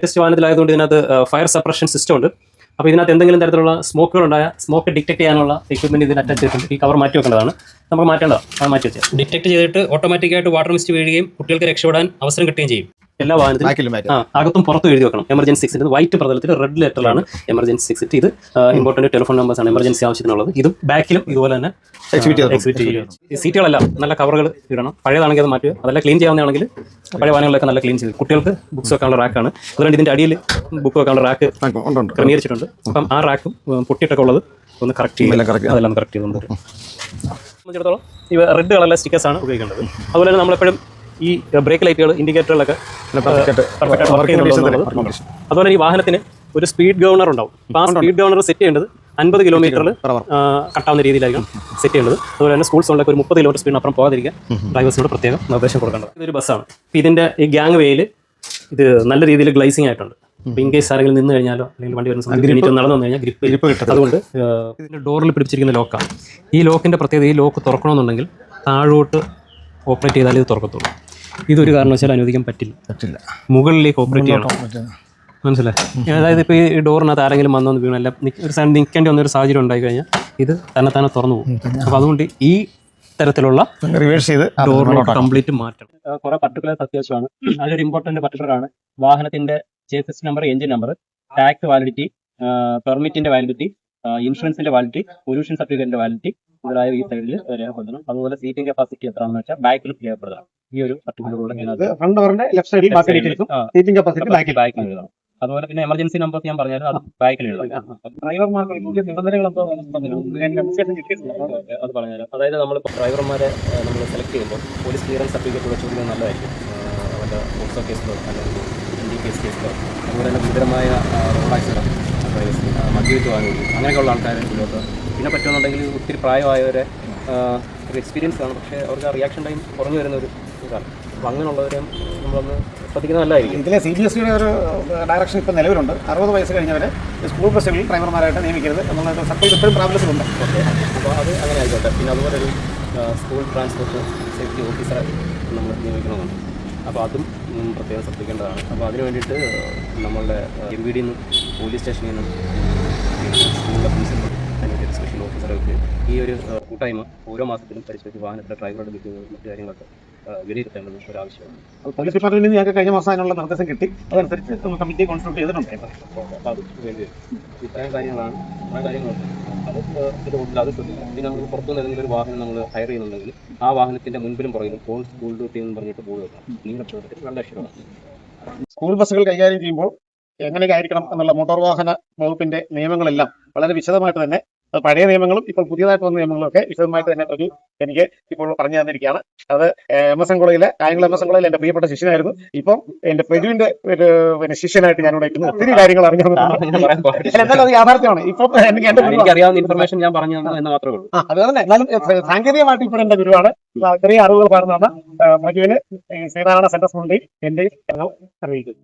Latest വാഹനത്തിലായതുകൊണ്ട് ഇതിനകത്ത് fire suppression system ഉണ്ട്. അപ്പോൾ ഇതിനകത്ത് എന്തെങ്കിലും തരത്തിലുള്ള സ്മോക്കുകൾ ഉണ്ടായാൽ സ്മോക്ക് ഡിറ്റക്ട് ചെയ്യാനുള്ള എക്വിപ്മെന്റ് ഇതിന് അറ്റാച്ച് ചെയ്തിട്ടുണ്ട്. ഈ കവർ മാറ്റി വെക്കേണ്ടതാണ്, നമുക്ക് മാറ്റേണ്ടതാണ്. അത് മാറ്റി വെച്ചാൽ ഡിറ്റക്ട് ചെയ്തിട്ട് ഓട്ടോമാറ്റിക്കായിട്ട് വാട്ടർ മിസ്റ്റ് വീഴുകയും കുട്ടികൾക്ക് രക്ഷപ്പെടാൻ അവസരം കിട്ടുകയും ചെയ്യും. എല്ലാ വാഹനത്തിലും അകത്തും പുറത്തും എഴുതി വെക്കണം എമർജൻസി എക്സിറ്റ്. വൈറ്റ് പ്രതലത്തിൽ റെഡ് ലെറ്ററിലാണ് എമർജൻസി എക്സിറ്റ്. ഇത് ഇമ്പോർട്ടന്റ് ടെലിഫോൺ നമ്പേഴ്സാണ് എമർജൻസി ആവശ്യത്തിനുള്ളത്. ഇത് ബാക്കിലും ഇതുപോലെ തന്നെ എക്സിറ്റ് ചെയ്യും. സീറ്റുകളെല്ലാം നല്ല കവറുകൾ ഇടണം. പഴയതാണെങ്കിൽ അത് മാറ്റുക. അതെല്ലാം ക്ലീൻ ചെയ്യാവുന്നതാണെങ്കിൽ പഴയ വാഹനങ്ങളൊക്കെ നല്ല ക്ലീൻ ചെയ്ത്. കുട്ടികൾക്ക് ബുക്സ് വെക്കാനുള്ള റാക്കാണ്. അതുകൊണ്ട് ഇതിന്റെ അടിയിൽ ബുക്ക് വെക്കാനുള്ള റാക്ക് ക്രമീകരിച്ചിട്ടുണ്ട്. അപ്പം ആ റാക്കും പൊട്ടിയിട്ടൊക്കെ ഉള്ളത് ഒന്ന് കറക്റ്റ് ചെയ്യും. അതെല്ലാം കറക്റ്റ് ചെയ്തുകൊണ്ട് സംബന്ധിച്ചിടത്തോളം ഈ റെഡ് കളറിലെ സ്റ്റിക്കേഴ്സാണ് ഉപയോഗിക്കേണ്ടത്. അതുപോലെ തന്നെ നമ്മളെപ്പോഴും ഈ ബ്രേക്ക് ലൈറ്റുകൾ ഇൻഡിക്കേറ്ററുകളൊക്കെ അതുപോലെ ഈ വാഹനത്തിന് ഒരു സ്പീഡ് ഗവർണർ ഉണ്ടാവും. അപ്പോൾ ആ സ്പീഡ് ഗവർണർ സെറ്റ് ചെയ്യേണ്ടത് 50 കിലോമീറ്ററിൽ കട്ടാവുന്ന രീതിയിലായിരിക്കും സെറ്റ് ചെയ്യേണ്ടത്. അതുപോലെ തന്നെ സ്കൂൾ സോണിലൊക്കെ ഒരു 30 കിലോമീറ്റർ സ്പീഡിന് അപ്പുറം പോകാതിരിക്കാൻ ഡ്രൈവേഴ്സിനോട് പ്രത്യേകം നിർദ്ദേശം കൊടുക്കേണ്ടത്. ഇതൊരു ബസ്സാണ്. അപ്പോൾ ഇതിൻ്റെ ഈ ഗ്യാങ് വേയിൽ ഇത് നല്ല രീതിയിൽ ഗ്ലൈസിങ് ആയിട്ടുണ്ട്. അപ്പോൾ ഇൻ കേസ് ആരെങ്കിലും നിന്ന് കഴിഞ്ഞാലോ അല്ലെങ്കിൽ വണ്ടി വരുന്ന സമയത്ത് നടന്നു വന്നു കഴിഞ്ഞാൽ ഗ്രിപ്പ് കിട്ടും. അതുകൊണ്ട് ഇതിൻ്റെ ഡോറിൽ പിടിപ്പിച്ചിരിക്കുന്ന ലോക്കാണ്. ഈ ലോക്കിൻ്റെ പ്രത്യേകത, ഈ ലോക്ക് തുറക്കണമെന്നുണ്ടെങ്കിൽ താഴോട്ട് ഓപ്പറേറ്റ് ചെയ്താലേ ഇത് തുറക്കത്തുള്ളൂ. ഇതൊരു കാരണവശാലും അനുവദിക്കാൻ പറ്റില്ല. മുകളിലേക്ക് ഓപ്പറേറ്റ് ചെയ്യണം. മനസ്സിലായി? അതായത് ഇപ്പോൾ ഈ ഡോറിനകത്ത് ആരെങ്കിലും വന്നൊന്ന് വീണല്ല ഒരു സൈഡ് നിൽക്കേണ്ടി വന്നൊരു സാഹചര്യം ഉണ്ടായി കഴിഞ്ഞാൽ ഇത് തന്നെ തുറന്നു പോകും. അപ്പോൾ അതുകൊണ്ട് ഈ തരത്തിലുള്ള റിവേഴ്സ് ചെയ്ത് ഡോറിനോട്ട് കംപ്ലീറ്റ് മാറ്റണം. കുറെ പർട്ടിക്കുലേഴ്സ് അത്യാവശ്യമാണ്. അതൊരു ഇമ്പോർട്ടന്റ് പർട്ടിക്കുലറാണ്. വാഹനത്തിന്റെ chassis number, engine number, tax validity, പെർമിറ്റിന്റെ വാലിഡിറ്റി, ഇൻഷുറൻസിന്റെ വാലിഡിറ്റി, പൊല്യൂഷൻ സർട്ടിഫിക്കറ്റിന്റെ വാലിഡിറ്റി മുതലായ ഈ സൈഡിൽ രേഖപ്പെടുത്തണം. അതുപോലെ സീറ്റിംഗ് കപ്പാസിറ്റി എത്രയാണെന്ന് വെച്ചാൽ ബാക്കിൽ രേഖപ്പെടുത്തണം. ഈ ഒരു പർട്ടിക്കുലർ ലെഫ്റ്റ് സൈഡിൽ സീറ്റിംഗ് കപ്പാസിറ്റി ബാക്കിൽ എഴുതണം. അതുപോലെ പിന്നെ എമർജൻസി നമ്പർ ഞാൻ പറഞ്ഞാൽ അത് ബാക്കിൽ എഴുതാം. ഡ്രൈവർമാർക്ക് നിബന്ധനകളൊക്കെ അത് പറഞ്ഞാൽ, അതായത് നമ്മളിപ്പോൾ ഡ്രൈവർമാരെ നമ്മൾ സെലക്ട് ചെയ്യുമ്പോൾ പോലീസ് ക്ലിയറൻസ് സർട്ടിഫിക്കറ്റ് വെച്ചുകൊടുക്കുന്നത് നല്ലതായിരിക്കും. അവരുടെ പോക്സോ കേസിലോ അല്ലെങ്കിൽ NDPS കേസിലോ അതുപോലെ തന്നെ ഗുരുതരമായ റോഡ് ആക്സിഡൻറ്റ്, ഡ്രൈവേഴ്സിന് മദ്യപിച്ച് വാങ്ങുന്നു, അങ്ങനെയൊക്കെയുള്ള ആൾക്കാരെ ഇതിലോട്ട്. പിന്നെ പറ്റുമെന്നുണ്ടെങ്കിൽ ഒത്തിരി പ്രായമായവരെ ഒരു എക്സ്പീരിയൻസ് കാണും, പക്ഷേ അവർക്ക് ആ റിയാക്ഷൻ ടൈം കുറഞ്ഞു വരുന്ന ഒരു ഇതാണ്. അപ്പോൾ അങ്ങനെയുള്ളവരെ നമ്മളൊന്ന് ശ്രദ്ധിക്കുന്നത് നല്ലതായിരിക്കും. ഇതിലെ CBSEയുടെ ഒരു ഡയറക്ഷൻ ഇപ്പോൾ നിലവിലുണ്ട്. 60 വയസ്സ് കഴിഞ്ഞവരെ സ്കൂൾ ബസ്സുകളിൽ ഡ്രൈവർമാരായിട്ട് നിയമിക്കരുത് എന്നുള്ളത് സർക്കാർ ഇപ്പോഴും പ്രാബല്യത്തിലുണ്ട്. ഓക്കെ, അപ്പോൾ അത് അങ്ങനെ ആയിക്കോട്ടെ. പിന്നെ അതുപോലെ ഒരു സ്കൂൾ ട്രാൻസ്പോർട്ട് സേഫ്റ്റി ഓഫീസറെ നമ്മൾ നിയമിക്കണമെന്നുണ്ട്. അപ്പോൾ അതും പ്രത്യേകം ശ്രദ്ധിക്കേണ്ടതാണ്. അപ്പോൾ അതിന് വേണ്ടിയിട്ട് നമ്മളുടെ MVD നിന്നും പോലീസ് സ്റ്റേഷനിൽ നിന്നും സ്കൂളിലെ പ്രിൻസിപ്പൽ അതിൻ്റെ സ്പെഷ്യൽ ഓഫീസർക്ക് ഈ ഒരു കൂട്ടായ്മ ഓരോ മാസത്തിലും പരിശോധിച്ച് വാഹനത്തിലെ ഡ്രൈവറുടെ ലഭിക്കുന്നത് മറ്റു കാര്യങ്ങളൊക്കെ വിലയിരുത്തേണ്ടത് ഒരാവശ്യമാണ്. അപ്പോൾ പോലീസ് ഡിപ്പാർട്ട്മെന്റിൽ നിന്ന് ഞങ്ങൾക്ക് കഴിഞ്ഞ മാസം അതിനുള്ള നിർദ്ദേശം കിട്ടി. അതനുസരിച്ച് കമ്മിറ്റി കോൺസ്റ്റിറ്റ്യൂട്ട് ചെയ്തിട്ടുണ്ട്. അപ്പോൾ അത് വേണ്ടി വരും. ഇത്രയും കാര്യങ്ങളാണ്. ആ കാര്യങ്ങളുണ്ട്. അത് അത് ശ്രദ്ധിക്കും. പിന്നെ നമ്മൾ പുറത്തുനിന്ന് ഏതെങ്കിലും ഒരു വാഹനം നമ്മൾ ഹയർ ചെയ്യുന്നുണ്ടെങ്കിൽ ആ വാഹനത്തിൻ്റെ മുൻപിലും പുറകിലും ഓൺ സ്കൂൾ ഡ്യൂട്ടി എന്ന് പറഞ്ഞിട്ട് ബോർഡ് വെക്കണം. നീളപ്പെടുത്തിട്ട് നല്ല അക്ഷരമാണ്. സ്കൂൾ ബസ്സുകൾ കൈകാര്യം ചെയ്യുമ്പോൾ എങ്ങനെയൊക്കെ ആയിരിക്കണം എന്നുള്ള മോട്ടോർ വാഹന വകുപ്പിന്റെ നിയമങ്ങളെല്ലാം വളരെ വിശദമായിട്ട് തന്നെ, പഴയ നിയമങ്ങളും ഇപ്പോൾ പുതിയതായിട്ട് വന്ന നിയമങ്ങളൊക്കെ വിശദമായിട്ട് തന്നെ എനിക്ക് ഇപ്പോൾ പറഞ്ഞു തന്നിരിക്കുകയാണ്. അത് MSN കോളേജിലെ കായംകുളം MSN കോളേജിൽ എൻ്റെ പ്രിയപ്പെട്ട ശിഷ്യനായിരുന്നു. ഇപ്പം എൻ്റെ പെരുവിന്റെ ഒരു ശിഷ്യനായിട്ട് ഞാനിവിടെ ഇരിക്കുന്നു. ഒത്തിരി കാര്യങ്ങൾ അറിഞ്ഞു. എന്നാലും അത് യാഥാർത്ഥ്യമാണ്. ഇപ്പം എനിക്ക് അറിയാവുന്ന ഇൻഫർമേഷൻ ഞാൻ പറഞ്ഞു എന്ന് മാത്രമേ ഉള്ളൂ. അത് തന്നെ. എന്നാലും സാങ്കേതികമായിട്ട് ഇപ്പോൾ എൻ്റെ ഗുരുവാണ്. ചെറിയ അറിവുകൾ പറഞ്ഞു തന്ന മജുവിന് ശ്രീനാരായണ സെന്റർ സ്കൂളിന്റെയും എൻ്റെയും അറിയിക്കുന്നു.